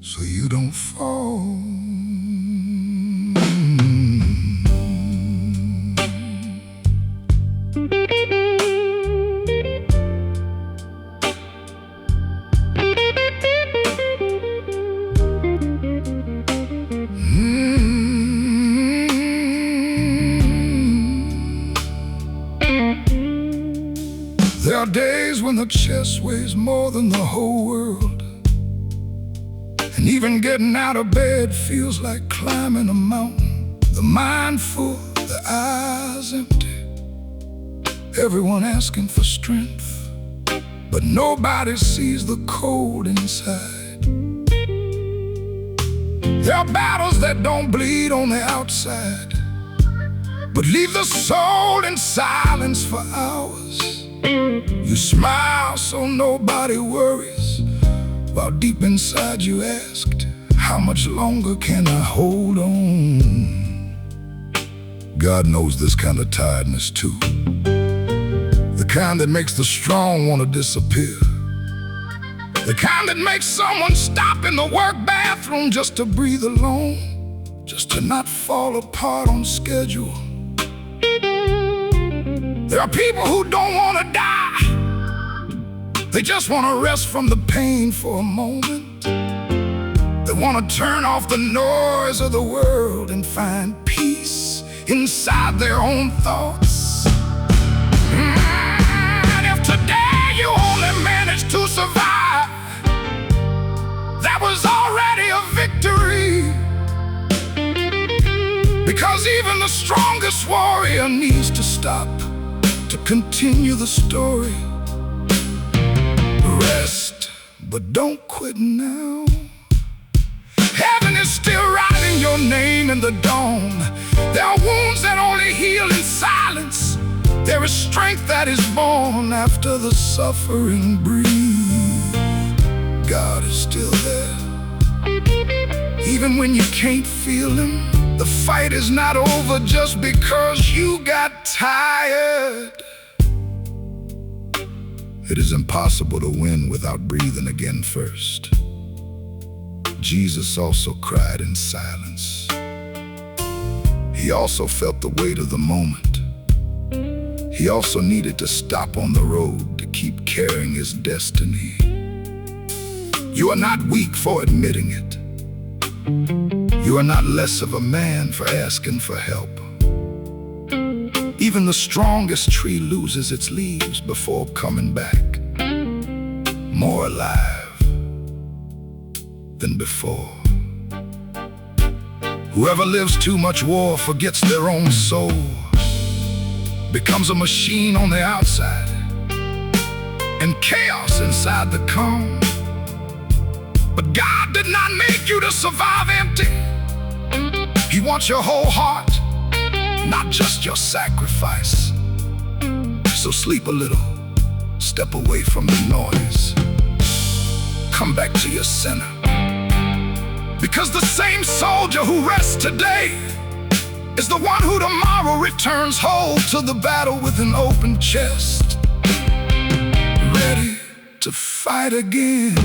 so you don't fall. There are days when the chest weighs more than the whole world, and even getting out of bed feels like climbing a mountain. The mind full, the eyes empty, everyone asking for strength, but nobody sees the cold inside. There are battles that don't bleed on the outside, but leave the soul in silence for hours. You smile so nobody worries, while deep inside you asked, how much longer can I hold on? God knows this kind of tiredness too, the kind that makes the strong want to disappear, the kind that makes someone stop in the work bathroom just to breathe alone, just to not fall apart on schedule. There are people who don't want to die, they just want to rest from the pain for a moment. They want to turn off the noise of the world and find peace inside their own thoughts. And if today you only manage to survive, that was already a victory. Because even the strongest warrior needs to stop to continue the story. Rest, but don't quit now. Heaven is still writing your name in the dawn. There are wounds that only heal in silence. There is strength that is born after the suffering breathe. God is still there, even when you can't feel him. The fight is not over just because you got tired. It is impossible to win without breathing again first. Jesus also cried in silence. He also felt the weight of the moment. He also needed to stop on the road to keep carrying his destiny. You are not weak for admitting it. You are not less of a man for asking for help. Even the strongest tree loses its leaves before coming back, more alive than before. Whoever lives too much war forgets their own soul, becomes a machine on the outside, and chaos inside the calm. But God did not make you to survive empty. He wants your whole heart, not just your sacrifice. So sleep a little, step away from the noise, come back to your center. Because the same soldier who rests today is the one who tomorrow returns whole to the battle with an open chest, ready to fight again.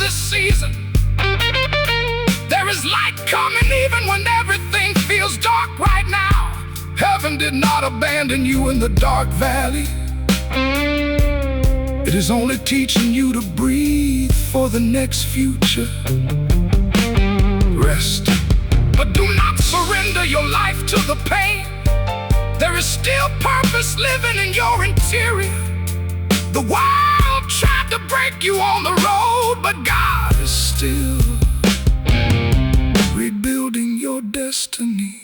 Season. There is light coming even when everything feels dark right now. Heaven did not abandon you in the dark valley. It is only teaching you to breathe for the next future. Rest, but do not surrender your life to the pain. There is still purpose living in your interior. The world tried to break you on the road, but God is still rebuilding your destiny.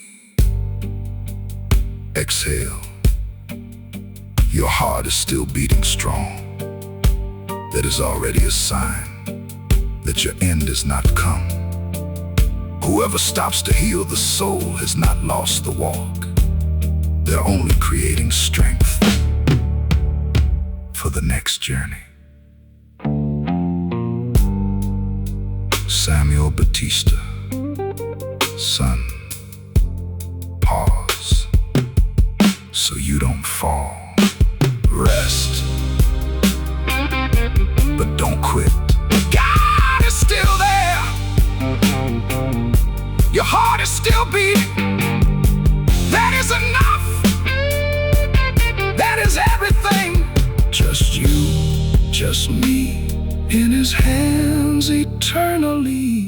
Exhale. Your heart is still beating strong. That is already a sign that your end is not come. Whoever stops to heal the soul has not lost the walk. They're only creating strength for the next journey. Samuel Batista, son, pause so you don't fall. just me in his hands eternally.